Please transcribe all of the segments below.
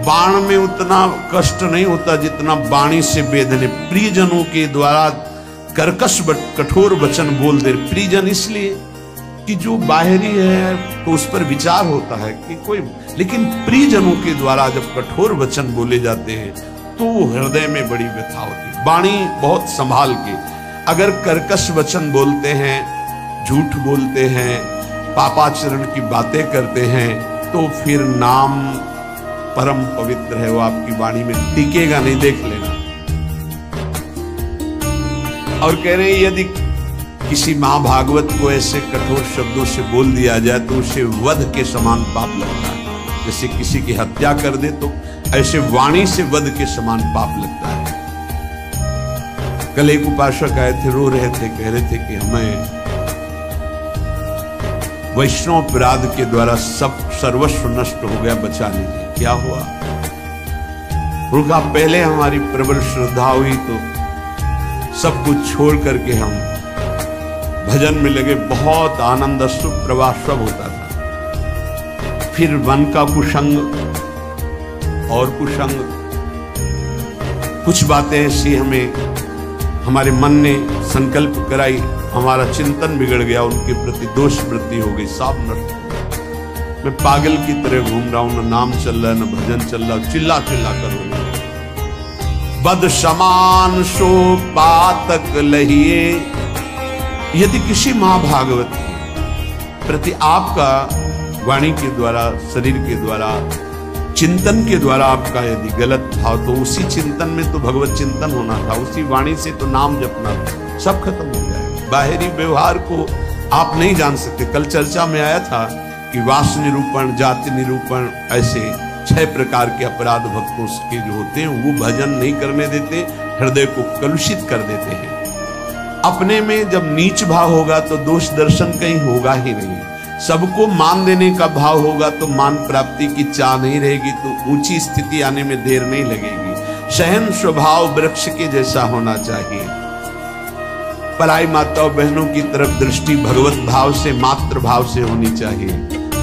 बाण में उतना कष्ट नहीं होता जितना वाणी से बेधने। प्रियजनों के द्वारा कर्कश कठोर वचन बोल दे। प्रियजन इसलिए कि जो बाहरी है तो उस पर विचार होता है कि कोई, लेकिन प्रियजनों के द्वारा जब कठोर वचन बोले जाते हैं तो हृदय में बड़ी व्यथा होती है। वाणी बहुत संभाल के, अगर कर्कश वचन बोलते हैं, झूठ बोलते हैं, पापाचरण की बातें करते हैं, तो फिर नाम परम पवित्र है, वो आपकी वाणी में टिकेगा नहीं, देख लेना। और कह रहे हैं यदि किसी महाभागवत को ऐसे कठोर शब्दों से बोल दिया जाए तो उसे वध के समान पाप लगता है। जैसे किसी की हत्या कर दे तो ऐसे वाणी से वध के समान पाप लगता है। कल एक उपासक आए थे, रो रहे थे, कह रहे थे कि हमें वैष्णव अपराध के द्वारा सब सर्वस्व नष्ट हो गया, बचा लीजिए। क्या हुआ? उनका पहले हमारी प्रबल श्रद्धा हुई तो सब कुछ छोड़ करके हम भजन में लगे, बहुत आनंद अश्रु प्रवाह सब होता था। फिर मन का कुसंग और कुसंग, कुछ बातें ऐसी हमें हमारे मन ने संकल्प कराई, हमारा चिंतन बिगड़ गया, उनके प्रति दोष वृत्ति हो गई, सब नष्ट हो गया। मैं पागल की तरह घूम रहा हूं, न नाम चल रहा है न भजन चल रहा, चिल्ला चिल्ला करो। बद समान सो पातक लहिए। यदि किसी महाभागवत के प्रति आपका वाणी के द्वारा, शरीर के द्वारा, चिंतन के द्वारा आपका यदि गलत भाव, तो उसी चिंतन में तो भगवत चिंतन होना था, उसी वाणी से तो नाम जपना था, सब खत्म हो जाएगा। बाहरी व्यवहार को आप नहीं जान सकते। कल चर्चा में आया था कि वास निरूपण, जाति निरूपण, ऐसे 6 प्रकार के अपराध भक्तों के जो होते हैं वो भजन नहीं करने देते, हृदय को कलुषित कर देते हैं। अपने में जब नीच भाव होगा तो दोष दर्शन कहीं होगा ही नहीं। सबको मान देने का भाव होगा तो मान प्राप्ति की चाह नहीं रहेगी, तो ऊंची स्थिति आने में देर नहीं लगेगी। सहन स्वभाव वृक्ष के जैसा होना चाहिए। पराई माताओं बहनों की तरफ दृष्टि भगवत भाव से, मातृ भाव से होनी चाहिए।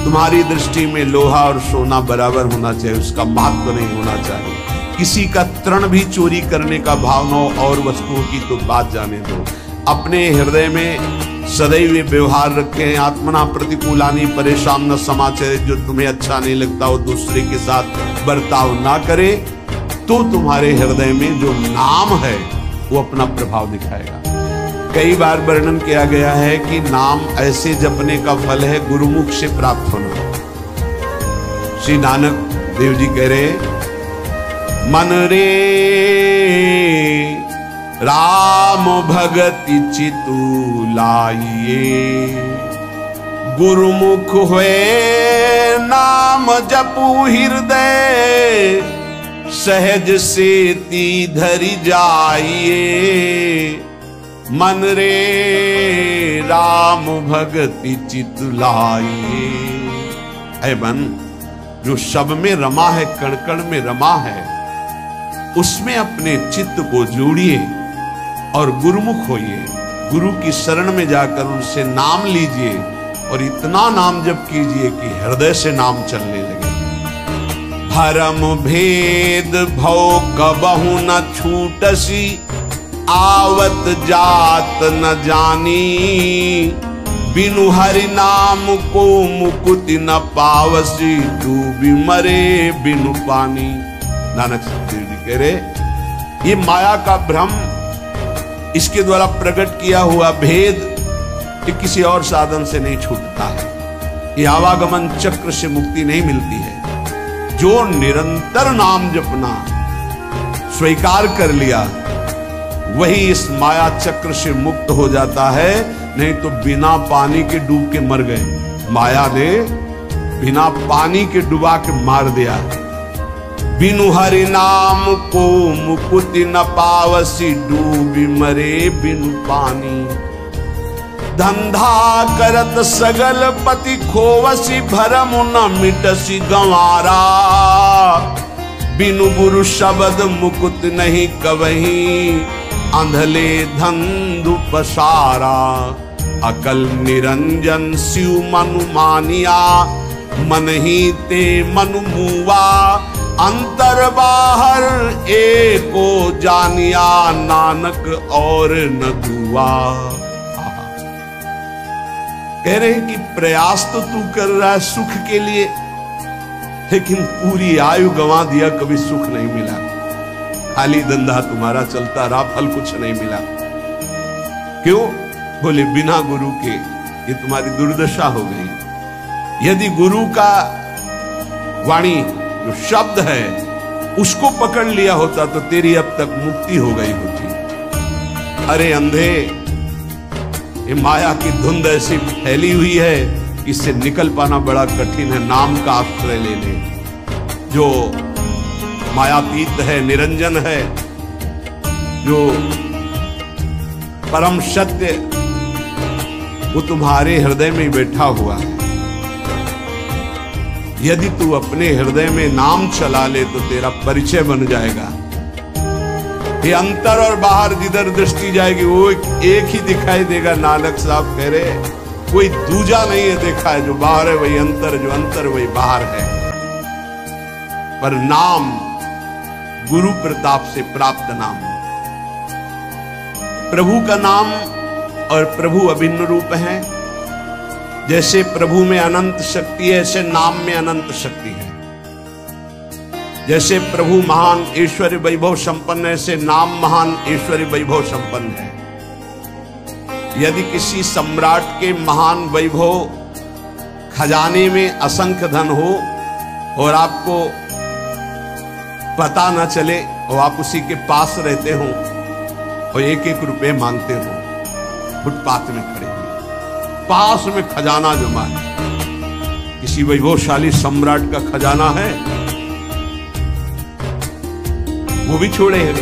तुम्हारी दृष्टि में लोहा और सोना बराबर होना चाहिए, उसका महत्व नहीं होना चाहिए। किसी का तृण भी चोरी करने का भाव न हो, और वस्तुओं की तो बात जाने दो। अपने हृदय में सदैव व्यवहार रखें। आत्मना प्रतिकूलानी परेशान न समाचार, जो तुम्हें अच्छा नहीं लगता वो दूसरे के साथ बर्ताव ना करे, तो तुम्हारे हृदय में जो नाम है वो अपना प्रभाव दिखाएगा। कई बार वर्णन किया गया है कि नाम ऐसे जपने का फल है गुरुमुख से प्राप्त होना। श्री नानक देव जी कह रहे, मन रे राम भगति चितु लाइए, गुरुमुख हुए नाम जपू हृदय, सहज से ती धरि जाइए। मन रे राम भगति चित लाइए। ऐ मन, जो सब में रमा है, कण कण में रमा है, उसमें अपने चित्त को जोड़िए और गुरुमुख होइए। गुरु की शरण में जाकर उनसे नाम लीजिए और इतना नाम जप कीजिए कि हृदय से नाम चलने लगे। भरम भेद भव कबहु न छूटसी, आवत जात न जानी, बिनु हरि नाम को मुकुति न पावसी, डूबी मरे बिनु पानी। नानक देव जी कह रहे, ये माया का भ्रम, इसके द्वारा प्रकट किया हुआ भेद, ये किसी और साधन से नहीं छूटता है। ये आवागमन चक्र से मुक्ति नहीं मिलती है। जो निरंतर नाम जपना स्वीकार कर लिया, वही इस माया चक्र से मुक्त हो जाता है। नहीं तो बिना पानी के डूब के मर गए। माया ने बिना पानी के डुबा के मार दिया। बिनु हरि नाम को मुकुति न पावसी, डूबी मरे बिनु पानी। धंधा करत सगल पति खोवसी, भरम न मिटसी गंवारा, बिनु गुरु शब्द मुकुत नहीं कवही, अंधले धंधु पसारा। अकल निरंजन शिव मनु मानिया, मन ही ते मनु मुआ, अंतर बाहर एको जानिया, नानक और न दुआ। कह रहे हैं कि प्रयास तो तू कर रहा है सुख के लिए, लेकिन पूरी आयु गंवा दिया, कभी सुख नहीं मिला। खाली धंधा तुम्हारा चलता रहा, फल कुछ नहीं मिला। क्यों? बोले बिना गुरु के ये तुम्हारी दुर्दशा हो गई। यदि गुरु का वाणी जो शब्द है उसको पकड़ लिया होता तो तेरी अब तक मुक्ति हो गई होती। अरे अंधे, ये माया की धुंध ऐसी फैली हुई है, इससे निकल पाना बड़ा कठिन है। नाम का आश्रय ले ले, जो मायातीत है, निरंजन है, जो परम सत्य, वो तुम्हारे हृदय में बैठा हुआ है। यदि तू अपने हृदय में नाम चला ले तो तेरा परिचय बन जाएगा। ये अंतर और बाहर जिधर दृष्टि जाएगी वो एक ही दिखाई देगा। नानक साहब कह रहे कोई दूजा नहीं है देखा है, जो बाहर है वही अंतर, जो अंतर वही बाहर है। पर नाम गुरु प्रताप से प्राप्त नाम, प्रभु का नाम और प्रभु अभिन्न रूप है। जैसे प्रभु में अनंत शक्ति है, ऐसे नाम में अनंत शक्ति है। जैसे प्रभु महान ऐश्वर्य वैभव संपन्न है, ऐसे नाम महान ऐश्वर्य वैभव संपन्न है। यदि किसी सम्राट के महान वैभव खजाने में असंख्य धन हो और आपको पता न चले और आप उसी के पास रहते हो और एक एक रुपए मांगते हो, फुटपाथ में खड़े हुए, पास में खजाना जमा है, किसी वैभवशाली सम्राट का खजाना है, वो भी छोड़े हैं,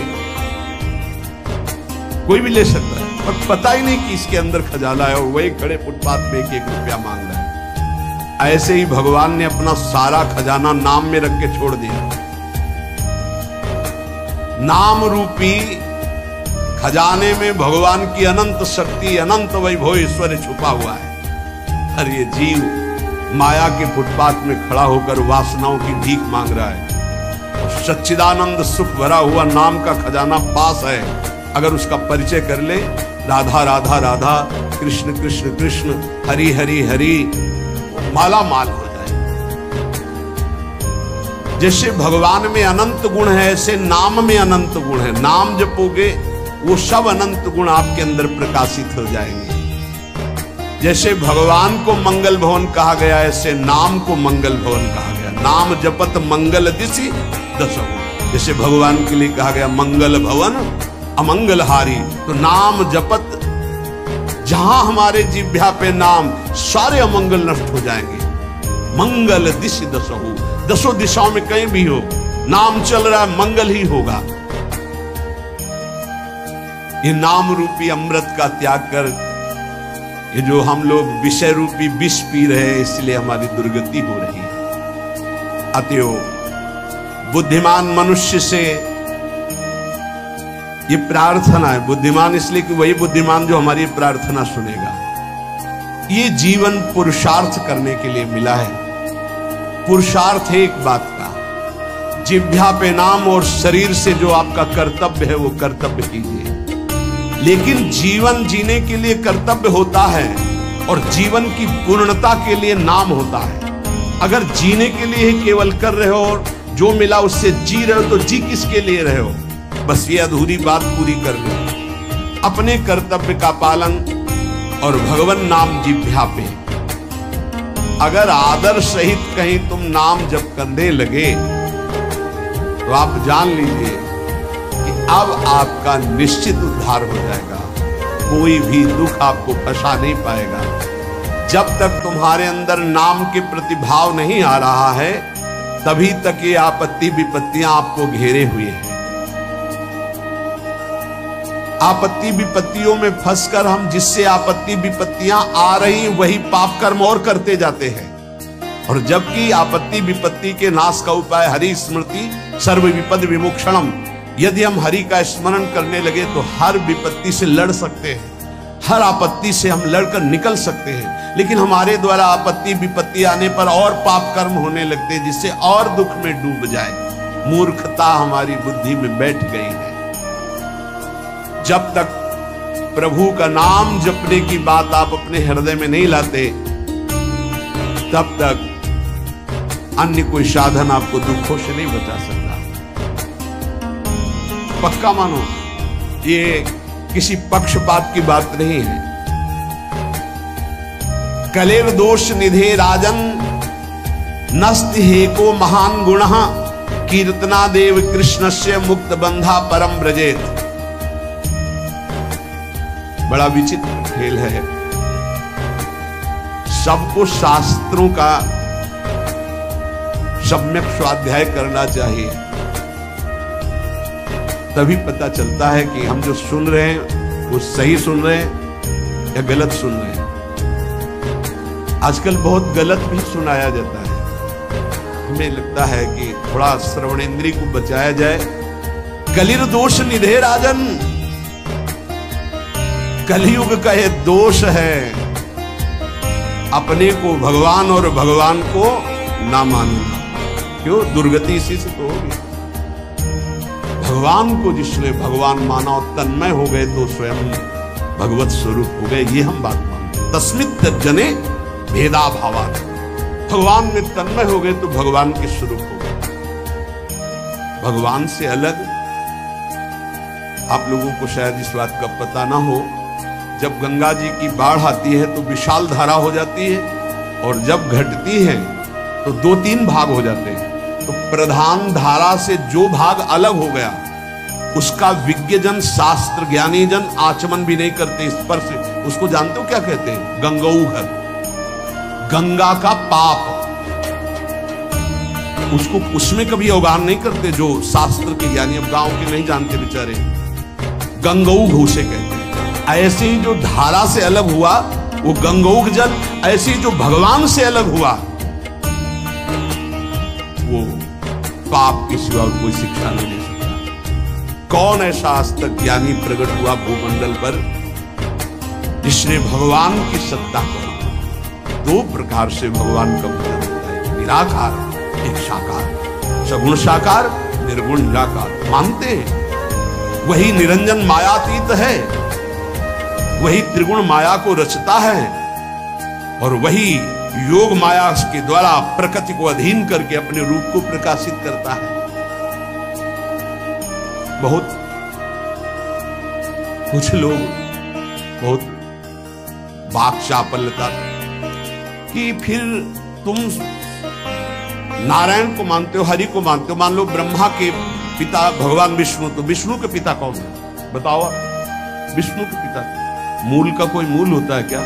कोई भी ले सकता है, पर पता ही नहीं कि इसके अंदर खजाना है और वही खड़े फुटपाथ में एक एक रुपया मांग रहा है। ऐसे ही भगवान ने अपना सारा खजाना नाम में रख के छोड़ दिया। नाम रूपी खजाने में भगवान की अनंत शक्ति, अनंत वैभव ईश्वर छुपा हुआ है। और ये जीव माया के फुटपाथ में खड़ा होकर वासनाओं की भीख मांग रहा है। और सच्चिदानंद सुख भरा हुआ नाम का खजाना पास है। अगर उसका परिचय कर ले, राधा राधा राधा, कृष्ण कृष्ण कृष्ण, हरि हरि हरि, माला माल हो जाए। जैसे भगवान में अनंत गुण है, ऐसे नाम में अनंत गुण है। नाम जपोगे वो सब अनंत गुण आपके अंदर प्रकाशित हो जाएंगे। जैसे भगवान को मंगल भवन कहा गया, ऐसे नाम को मंगल भवन कहा गया। नाम जपत मंगल दिशि दसहु। जैसे भगवान के लिए कहा गया मंगल भवन अमंगल हारी, तो नाम जपत जहां हमारे जिह्वा पे नाम, सारे अमंगल नष्ट हो जाएंगे। मंगल दिशि दसहु, दसों दिशाओं में कहीं भी हो, नाम चल रहा है, मंगल ही होगा। ये नाम रूपी अमृत का त्याग कर, ये जो हम लोग विषय रूपी विष पी रहे हैं, इसलिए हमारी दुर्गति हो रही है। अतएव बुद्धिमान मनुष्य से ये प्रार्थना है। बुद्धिमान इसलिए कि वही बुद्धिमान जो हमारी प्रार्थना सुनेगा। ये जीवन पुरुषार्थ करने के लिए मिला है। पुरुषार्थ है एक बात का, जिह्वा पे नाम और शरीर से जो आपका कर्तव्य है वो कर्तव्य कीजिए। लेकिन जीवन जीने के लिए कर्तव्य होता है और जीवन की पूर्णता के लिए नाम होता है। अगर जीने के लिए ही केवल कर रहे हो और जो मिला उससे जी रहे हो, तो जी किसके लिए रहे हो? बस ये अधूरी बात पूरी कर लो। अपने कर्तव्य का पालन और भगवान नाम जिह्वा पे। अगर आदर सहित कहीं तुम नाम जप करने लगे तो आप जान लीजिए कि अब आपका निश्चित उद्धार हो जाएगा। कोई भी दुख आपको फंसा नहीं पाएगा। जब तक तुम्हारे अंदर नाम के प्रति भाव नहीं आ रहा है, तभी तक ये आपत्ति विपत्तियां आपको घेरे हुए हैं। आपत्ति विपत्तियों में फंसकर हम जिससे आपत्ति विपत्तियां आ रही वही पाप कर्म और करते जाते हैं। और जबकि आपत्ति विपत्ति के नाश का उपाय हरि स्मृति सर्व विपद विमोक्षणम। यदि हम हरि का स्मरण करने लगे तो हर विपत्ति से लड़ सकते हैं, हर आपत्ति से हम लड़कर निकल सकते हैं। लेकिन हमारे द्वारा आपत्ति विपत्ति आने पर और पाप कर्म होने लगते हैं, जिससे और दुख में डूब जाए। मूर्खता हमारी बुद्धि में बैठ गई है। जब तक प्रभु का नाम जपने की बात आप अपने हृदय में नहीं लाते, तब तक अन्य कोई साधन आपको दुखों से नहीं बचा सकता। पक्का मानो, ये किसी पक्षपात की बात नहीं है। कलेर दोष निधे राजन नस्ति हेको महान गुणः कीर्तना देव कृष्णस्य मुक्त बंधा परम ब्रजेत। बड़ा विचित्र खेल है। सबको शास्त्रों का सम्यक स्वाध्याय करना चाहिए, तभी पता चलता है कि हम जो सुन रहे हैं वो सही सुन रहे हैं या गलत सुन रहे हैं। आजकल बहुत गलत भी सुनाया जाता है। हमें लगता है कि थोड़ा श्रवणेंद्रिय को बचाया जाए। कलिर दोष निधे राजन, कलयुग का ये दोष है, अपने को भगवान और भगवान को ना मानना। क्यों? दुर्गति इसी से तो होगी। भगवान को जिसने भगवान माना और तन्मय हो गए तो स्वयं भगवत स्वरूप हो गए, ये हम बात मानते। तस्मित् जने भेदा भावात्, भगवान में तन्मय हो गए तो भगवान के स्वरूप हो गए। भगवान से अलग आप लोगों को शायद इस बात का पता ना हो, जब गंगा जी की बाढ़ आती है तो विशाल धारा हो जाती है, और जब घटती है तो 2-3 भाग हो जाते हैं। तो प्रधान धारा से जो भाग अलग हो गया उसका विज्ञजन, शास्त्र ज्ञानी जन आचमन भी नहीं करते, स्पर्श। उसको जानते हो क्या कहते हैं? गंगौघर, गंगा का पाप। उसको उसमें कभी अवगाहन नहीं करते जो शास्त्र के ज्ञानी, अब गांव के नहीं जानते बेचारे। गंगौघ उसे कहते हैं। ऐसे ही जो धारा से अलग हुआ वो गंगौघ जल, ऐसे ही जो भगवान से अलग हुआ वो पाप के सिवा कोई शिक्षा नहीं दे सकता। कौन ऐसा आज तक ज्ञानी प्रकट हुआ भूमंडल पर जिसने भगवान की सत्ता को 2 प्रकार से भगवान का वर्णन होता है, निराकार, एक साकार, सगुण साकार, निर्गुण निराकार। मानते हैं वही निरंजन मायातीत है, वही त्रिगुण माया को रचता है, और वही योग माया के द्वारा प्रकृति को अधीन करके अपने रूप को प्रकाशित करता है। बहुत कुछ लोग बहुत वाक चापल्यता कि फिर तुम नारायण को मानते हो, हरि को मानते हो। मान लो ब्रह्मा के पिता भगवान विष्णु, तो विष्णु के पिता कौन है बताओ? विष्णु के पिता। मूल का कोई मूल होता है क्या?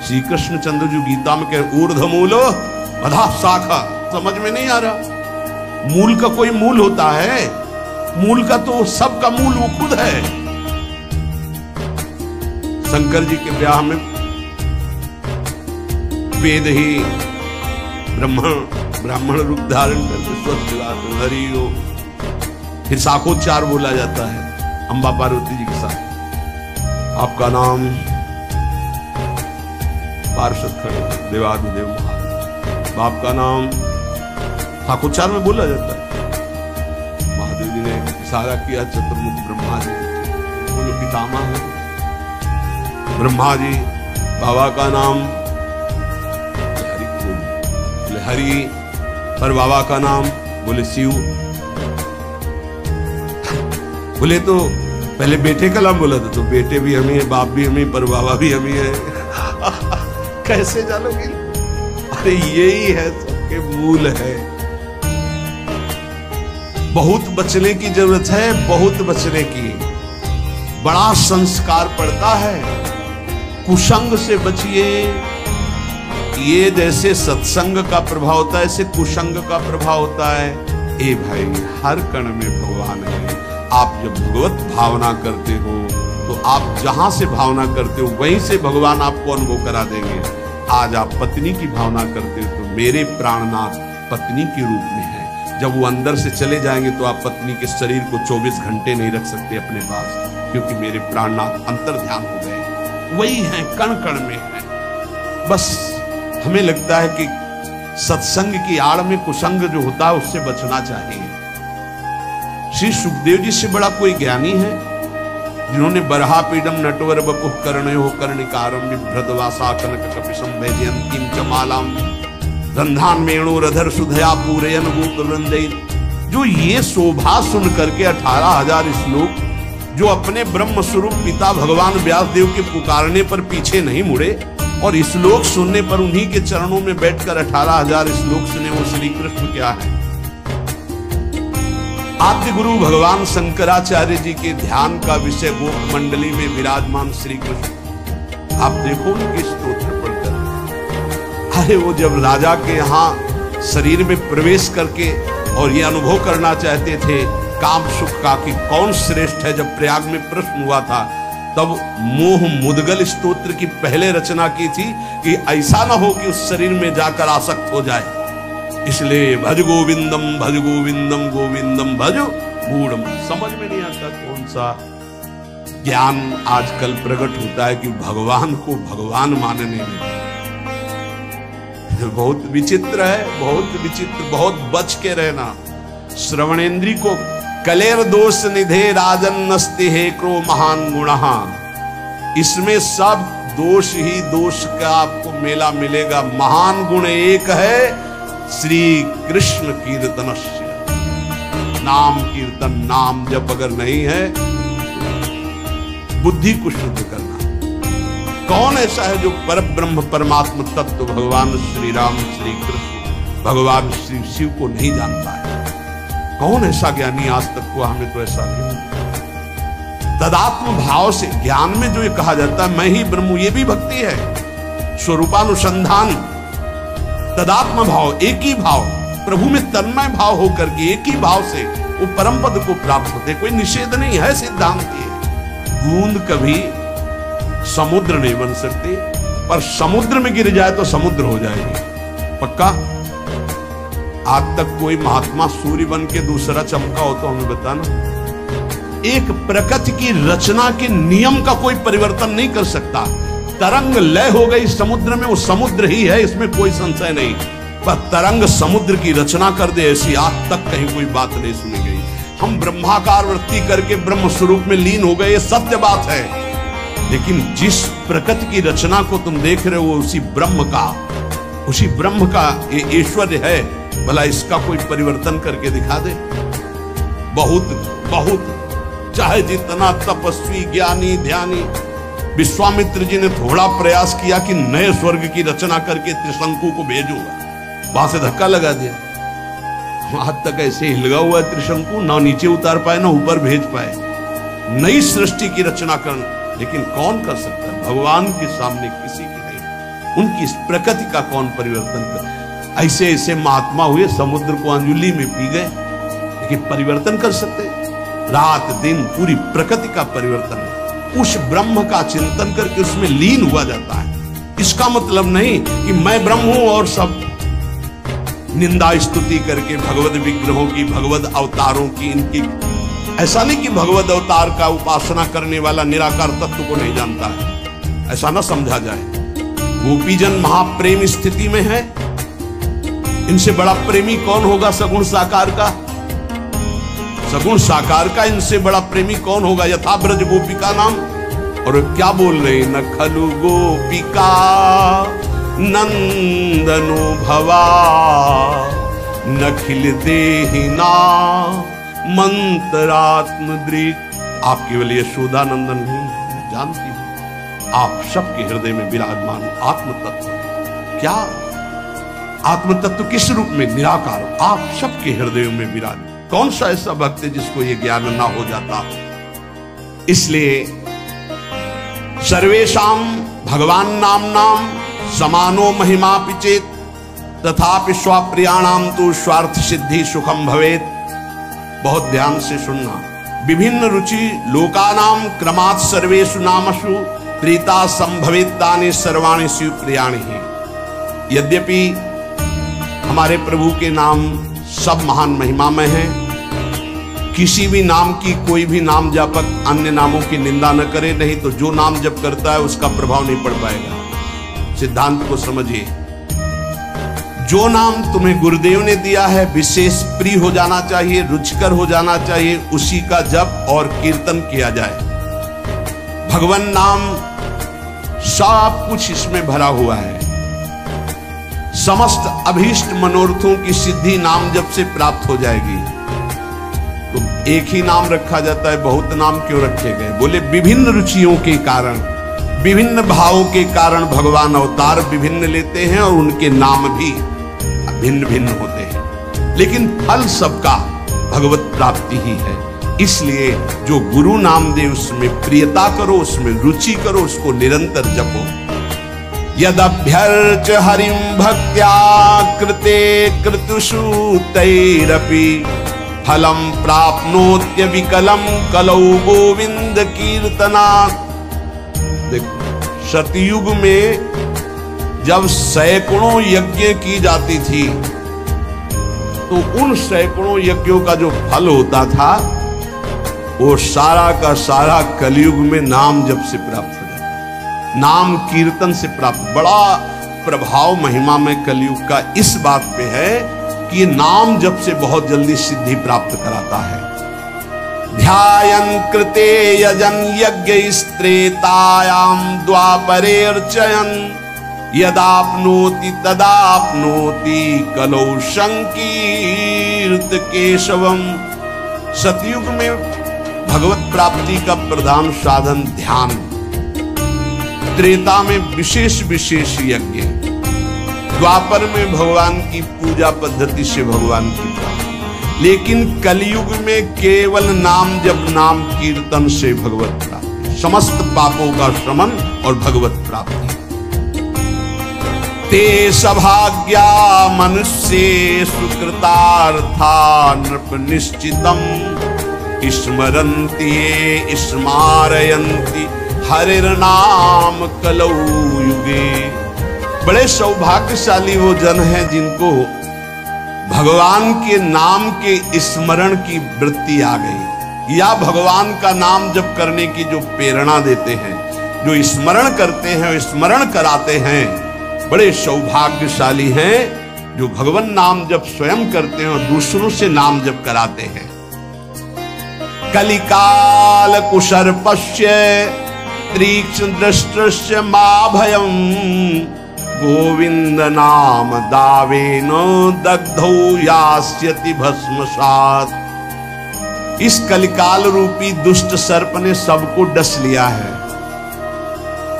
श्री कृष्ण चंद्र जी गीता में कह ऊर्ध्व मूलो अधः शाखा, समझ में नहीं आ रहा। मूल का कोई मूल होता है? मूल का तो सबका मूल वो खुद है। शंकर जी के ब्याह में वेद ही ब्राह्मण रूप धारण करके स्वच्छ हरि हो, फिर शाखोच्चार बोला जाता है अंबा पार्वती जी के साथ। आपका नाम पार्षद खड़े देवाधिदेव महादेव, बाप का नाम ठाकुरचार में बोला जाता है। महादेव जी ने इशारा किया चतुर्मुख ब्रह्मा जी, बोलो पितामह है ब्रह्मा जी। बाबा का नाम बोले हरि, पर बाबा का नाम बोले शिव। बोले तो पहले बेटे का नाम बोला था, तो बेटे भी हम ही है, बाप भी हम ही, पर बाबा भी हम ही है। कैसे जानोगे? अरे यही है, सबके मूल है। बहुत बचने की जरूरत है, बहुत बचने की। बड़ा संस्कार पड़ता है। कुसंग से बचिए। ये जैसे सत्संग का प्रभाव होता है, ऐसे कुसंग का प्रभाव होता है। ए भाई, हर कण में भगवान है। आप जब भगवत भावना करते हो तो आप जहां से भावना करते हो वहीं से भगवान आपको अनुभव करा देंगे। आज आप पत्नी की भावना करते हो तो मेरे प्राणनाथ पत्नी के रूप में है। जब वो अंदर से चले जाएंगे तो आप पत्नी के शरीर को 24 घंटे नहीं रख सकते अपने पास, क्योंकि मेरे प्राणनाथ अंतर ध्यान हो गए। वही है, कण कण में है। बस हमें लगता है कि सत्संग की आड़ में कुसंग जो होता है उससे बचना चाहिए। श्री सुखदेव जी से बड़ा कोई ज्ञानी है जिन्होंने बरहा पीडम नटवर बपुः कर्णयो कर्णिकारम बिभ्रतवासा कनक कपिशम वैजयंतीम चमालाम गंधान मेणोरधर सुधया पूरयन गोप वृंदे। जो ये शोभा सुन करके 18,000 श्लोक, जो अपने ब्रह्म स्वरूप पिता भगवान व्यास देव के पुकारने पर पीछे नहीं मुड़े और श्लोक सुनने पर उन्हीं के चरणों में बैठकर 18,000 श्लोक सुने, वो श्री कृष्ण क्या है? आद्य गुरु भगवान शंकराचार्य जी के ध्यान का विषय गोप मंडली में विराजमान श्री कृष्ण। आप देखो उनके स्तोत्र पढ़कर, अरे वो जब राजा के यहाँ शरीर में प्रवेश करके और ये अनुभव करना चाहते थे काम सुख का कि कौन श्रेष्ठ है, जब प्रयाग में प्रश्न हुआ था, तब मोह मुदगल स्तोत्र की पहले रचना की थी कि ऐसा ना हो कि उस शरीर में जाकर आसक्त हो जाए। इसलिए भज गोविंदम गोविंदम भज गूढ़म। समझ में नहीं आता कौन सा ज्ञान आजकल प्रकट होता है कि भगवान को भगवान मानने में बहुत विचित्र है, बहुत विचित्र। बहुत बच के रहना। श्रवणेन्द्री को कलेर दोष निधे राजन नस्ति हे क्रो महान गुणः, इसमें सब दोष ही दोष का आपको मेला मिलेगा। महान गुण एक है श्री कृष्ण कीर्तनस्य, नाम कीर्तन, नाम जप अगर नहीं है बुद्धि को शुद्ध करना। कौन ऐसा है जो परब्रह्म परमात्म तत्व भगवान श्री राम श्री कृष्ण भगवान श्री शिव को नहीं जानता है? कौन ऐसा ज्ञानी आज तक को? हमें तो ऐसा नहीं। तदात्म भाव से ज्ञान में जो ये कहा जाता है मैं ही ब्रह्म, ये भी भक्ति है। स्वरूपानुसंधान, तदात्म भाव, एक ही भाव, प्रभु में तन्मय भाव होकर के एक ही भाव से वो परम पद को प्राप्त होते। कोई निषेध नहीं है, सिद्धांत है। बूंद कभी समुद्र नहीं बन सकती, पर समुद्र में गिर जाए तो समुद्र हो जाएगी, पक्का। आज तक कोई महात्मा सूर्य बन के दूसरा चमका हो तो हमें बताना। एक प्रकृति की रचना के नियम का कोई परिवर्तन नहीं कर सकता। तरंग लय हो गई समुद्र में, वो समुद्र ही है, इसमें कोई संशय नहीं। पर तरंग समुद्र की रचना कर दे, ऐसी आज तक कहीं कोई बात नहीं सुनी गई। हम ब्रह्माकार वृत्ति करके ब्रह्म स्वरूप में लीन हो गए, ये सत्य बात है। लेकिन जिस प्रकृति की रचना को तुम देख रहे हो उसी ब्रह्म का ये ऐश्वर्य है। भला इसका कोई परिवर्तन करके दिखा दे। बहुत चाहे जितना तपस्वी ज्ञानी ध्यानी, विश्वामित्र जी ने थोड़ा प्रयास किया कि नए स्वर्ग की रचना करके त्रिशंकु को भेजूंगा, वहां से धक्का लगा दिया। आज तक ऐसे हिलगा हुआ है त्रिशंकु, ना नीचे उतार पाए ना ऊपर भेज पाए। नई सृष्टि की रचना करना, लेकिन कौन कर सकता है? भगवान के सामने किसी की नहीं। उनकी इस प्रकृति का कौन परिवर्तन कर? ऐसे ऐसे महात्मा हुए, समुद्र को अंजुली में पी गए, लेकिन परिवर्तन कर सकते? रात दिन पूरी प्रकृति का परिवर्तन उस ब्रह्म का चिंतन करके उसमें लीन हुआ जाता है। इसका मतलब नहीं कि मैं ब्रह्म हूं और सब निंदा स्तुति करके भगवत विग्रहों की, भगवत अवतारों की, इनकी, ऐसा नहीं कि भगवत अवतार का उपासना करने वाला निराकार तत्व को नहीं जानता है, ऐसा ना समझा जाए। गोपीजन महाप्रेम स्थिति में है, इनसे बड़ा प्रेमी कौन होगा? सगुण साकार का, सगुण साकार का इनसे बड़ा प्रेमी कौन होगा? यथा ब्रज गोपिका नाम। और क्या बोल रहे? न खलु गोपिका नंदनो भवा नखिल देहिना मंत्रात्मदृक्। आप केवल यशोदा नंदन नहीं, मैं जानती हूं आप सबके हृदय में विराजमान आत्म तत्व। क्या आत्म तत्व? किस रूप में? निराकार। आप सबके हृदयों में विराज। कौन सा ऐसा भक्त है जिसको ये ज्ञान ना हो जाता? इसलिए सर्वेषाम भगवान नाम समानो महिमा पिचेत तथापि स्वाप्रियाणाम तो स्वार्थ सिद्धि सुखम भवेत। बहुत ध्यान से सुनना। विभिन्न रुचि लोकानाम क्रमात् सर्वेषु नामसु प्रीता संभवेत तानि सर्वाणि शिव प्रियाणि। यद्यपि हमारे प्रभु के नाम सब महान महिमा में हैं, किसी भी नाम की कोई भी नाम जापक अन्य नामों की निंदा न करे, नहीं तो जो नाम जप करता है उसका प्रभाव नहीं पड़ पाएगा। सिद्धांत को समझिए। जो नाम तुम्हें गुरुदेव ने दिया है विशेष प्रिय हो जाना चाहिए, रुचिकर हो जाना चाहिए, उसी का जप और कीर्तन किया जाए। भगवान नाम सब कुछ इसमें भरा हुआ है। समस्त अभीष्ट मनोरथों की सिद्धि नाम जप से प्राप्त हो जाएगी। तो एक ही नाम रखा जाता है, बहुत नाम क्यों रखे गए? बोले विभिन्न रुचियों के कारण, विभिन्न भावों के कारण भगवान अवतार विभिन्न लेते हैं और उनके नाम भी भिन्न भिन्न होते हैं, लेकिन फल सबका भगवत प्राप्ति ही है। इसलिए जो गुरु नाम दे उसमें प्रियता करो, उसमें रुचि करो, उसको निरंतर जपो। यदभ्यर्च हरिं भक्त्या कृते कृतुषु तैरपि फलं प्राप्नोत्य विकलं कलौ गोविंद कीर्तनात्। देखो, सतयुग में जब सैकड़ों यज्ञ की जाती थी तो उन सैकड़ों यज्ञों का जो फल होता था वो सारा का सारा कलयुग में नाम जप से प्राप्त हो जाता है, नाम कीर्तन से प्राप्त। बड़ा प्रभाव महिमा में कलयुग का इस बात पे है कि नाम जप से बहुत जल्दी सिद्धि प्राप्त कराता है। ध्यायन् कृते यजन यज्ञ स्त्रेतायां द्वापरे अर्चयन् यदाप्नोति तदाप्नोति कलौ संकीर्त केशवम। सतयुग में भगवत प्राप्ति का प्रधान साधन ध्यान, त्रेता में विशेष विशेष यज्ञ, द्वापर में भगवान की पूजा पद्धति से भगवान की प्राप्ति, लेकिन कलयुग में केवल नाम जप नाम कीर्तन से भगवत प्राप्ति, समस्त पापों का शमन और भगवत प्राप्ति। ते सभाग्या मनुष्येषु कृतार्था नृप निश्चितम् स्मरन्ति ये स्मारयन्ति हरिर्नाम कलौ युगे। बड़े सौभाग्यशाली वो जन हैं जिनको भगवान के नाम के स्मरण की वृत्ति आ गई, या भगवान का नाम जप करने की जो प्रेरणा देते हैं, जो स्मरण करते हैं, स्मरण कराते हैं, बड़े सौभाग्यशाली हैं जो भगवान नाम जप स्वयं करते हैं और दूसरों से नाम जप कराते हैं। कलिकाल कुशर्पस्य तीक्ष्ण दृष्टस्य मा भयम् गोविंद नाम दावेन दग्धौ यास्यति भस्मसात्। इस कलिकाल रूपी दुष्ट सर्प ने सबको डस लिया है।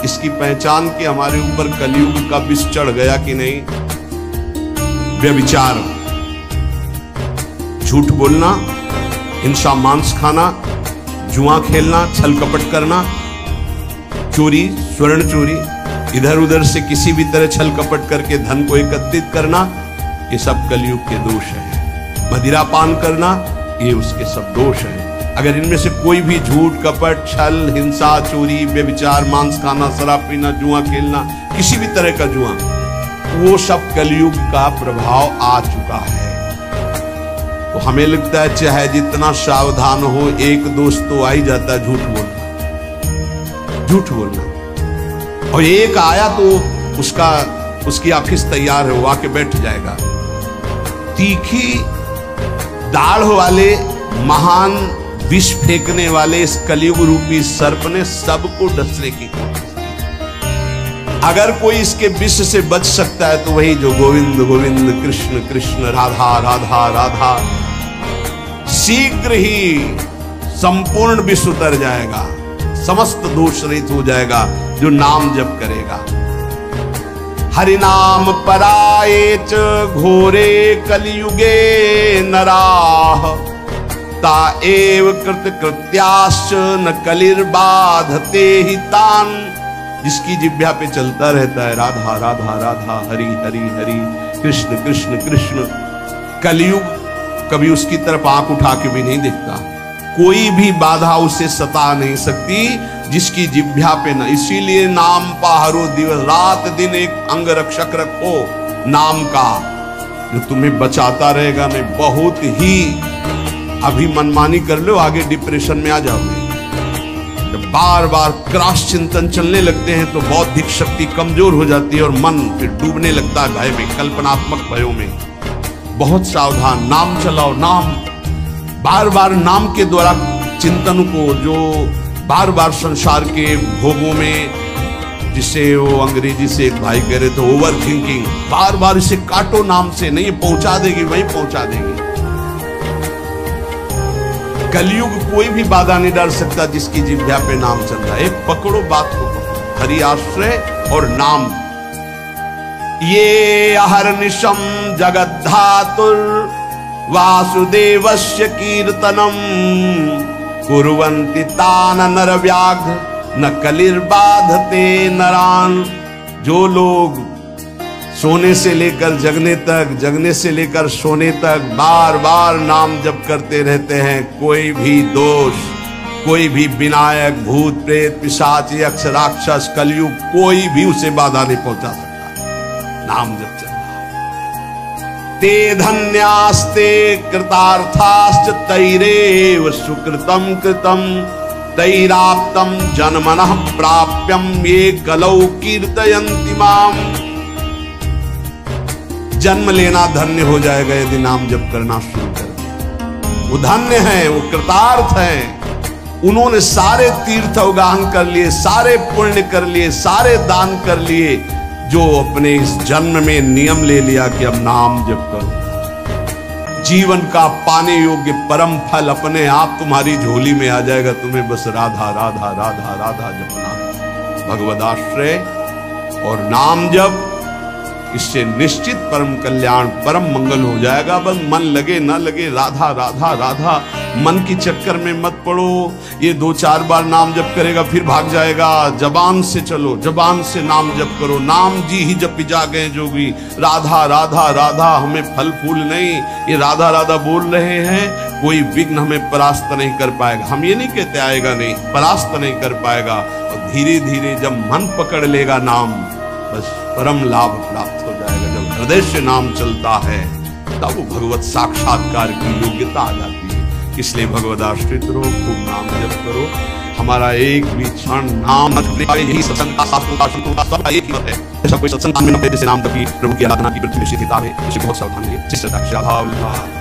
इसकी पहचान के हमारे ऊपर कलयुग का विष चढ़ गया कि नहीं? व्यभिचार, झूठ बोलना, हिंसा मांस खाना, जुआ खेलना, छल कपट करना, चोरी, स्वर्ण चोरी, इधर उधर से किसी भी तरह छल कपट करके धन को एकत्रित करना, ये सब कलयुग के दोष हैं। मदिरा पान करना, ये उसके सब दोष हैं। अगर इनमें से कोई भी झूठ, कपट, छल, हिंसा, चोरी, व्यभिचार, मांस खाना, शराब पीना, जुआ खेलना, किसी भी तरह का जुआ, वो सब कलयुग का प्रभाव आ चुका है। तो हमें लगता है चाहे जितना सावधान हो, एक दोस्त तो आ ही जाता है झूठ बोलना, झूठ बोलना। और एक आया तो उसकी ऑफिस तैयार है, वो आके बैठ जाएगा। तीखी दाढ़ वाले महान विष फेंकने वाले इस कलयुग रूपी सर्प ने सबको डसने की कोशिश की। अगर कोई इसके विष से बच सकता है तो वही जो गोविंद गोविंद कृष्ण कृष्ण राधा राधा राधा, शीघ्र ही संपूर्ण विष उतर जाएगा, समस्त दोष रहित हो जाएगा जो नाम जप करेगा। हरिनाम पराये च घोरे कलियुगे नराः ता एव कृत कृत्याश्च न कलिर्बाधते ही तान। जिसकी जिह्वा पे चलता रहता है राधा राधा राधा, हरि हरि हरि, कृष्ण कृष्ण कृष्ण, कलयुग कभी उसकी तरफ आंख उठा के भी नहीं देखता। कोई भी बाधा उसे सता नहीं सकती जिसकी जिह्वा पे न। इसीलिए नाम पाहरो दिवस रात दिन एक अंग रक्षक रखो नाम का, जो तुम्हें बचाता रहेगा। नहीं बहुत ही अभी मनमानी कर लो, आगे डिप्रेशन में आ जाओगे। जब बार बार क्रॉस चिंतन चलने लगते हैं तो बौद्धिक शक्ति कमजोर हो जाती है और मन फिर डूबने लगता है भय में, कल्पनात्मक भयों में। बहुत सावधान, नाम चलाओ, नाम बार बार नाम के द्वारा चिंतन को, जो बार बार संसार के भोगों में, जिसे वो अंग्रेजी से एक भाई कह रहे थे ओवर थिंकिंग, बार बार इसे काटो नाम से, नहीं पहुंचा देगी, वहीं पहुंचा देगी। कलयुग कोई भी बाधा नहीं डाल सकता जिसकी जिह्वा पे नाम चल रहा है। एक पकड़ो बात को, हरि आश्रय और नाम। ये अहर्निशम जगद्धातुर वासुदेवस्य कीर्तनम कुर्वन्ति तान नरव्याघ्र न कलिर्बाधते नरान। जो लोग सोने से लेकर जगने तक, जगने से लेकर सोने तक बार बार नाम जप करते रहते हैं, कोई भी दोष, कोई भी विनायक, भूत प्रेत पिशाच यक्ष राक्षस कलयुग कोई भी उसे बाधा नहीं पहुंचा सकता। नाम जप चल रहा। ते धन्यास्ते कृतार्थाश्च तैरेव सुकृतम कृतम तैराप्तम जन्मनः प्राप्यम ये कलौ कीर्तयन्ति माम। जन्म लेना धन्य हो जाएगा यदि नाम जप करना शुरू कर। वो धन्य है, वो कृतार्थ है। उन्होंने सारे तीर्थ अवगाहन कर लिए, सारे पुण्य कर लिए, सारे दान कर लिए, जो अपने इस जन्म में नियम ले लिया कि अब नाम जप करो। जीवन का पाने योग्य परम फल अपने आप तुम्हारी झोली में आ जाएगा। तुम्हें बस राधा राधा राधा राधा जपना, भगवदाश्रय और नाम जप, इससे निश्चित परम कल्याण, परम मंगल हो जाएगा। बस मन लगे ना लगे, राधा राधा राधा, मन की चक्कर में मत पड़ो। ये 2-4 बार नाम जप करेगा फिर भाग जाएगा। जबान से चलो, जबान से नाम जप करो। नाम जी ही जप जा गए जोगी, राधा राधा राधा, हमें फल फूल नहीं, ये राधा राधा बोल रहे हैं, कोई विघ्न हमें परास्त नहीं कर पाएगा। हम ये नहीं कहते आएगा नहीं, परास्त नहीं कर पाएगा। और धीरे धीरे जब मन पकड़ लेगा नाम, बस परम लाभ प्राप्त हो जाएगा। जब हृदय से नाम चलता है तब वो भगवत साक्षात्कार की योग्यता आ जाती है। इसलिए भगवदाश्रित रहो, खूब नाम जप करो। हमारा एक भी क्षण नाम यही सत्संग का, शास्त्रों का, संतों का सबका एक ही मत है। ऐसा कोई सत्संग में न जैसे नाम जपी प्रभु की आराधना की पृथ्वी निश्चित किताब है, इसे बहुत सावधान है।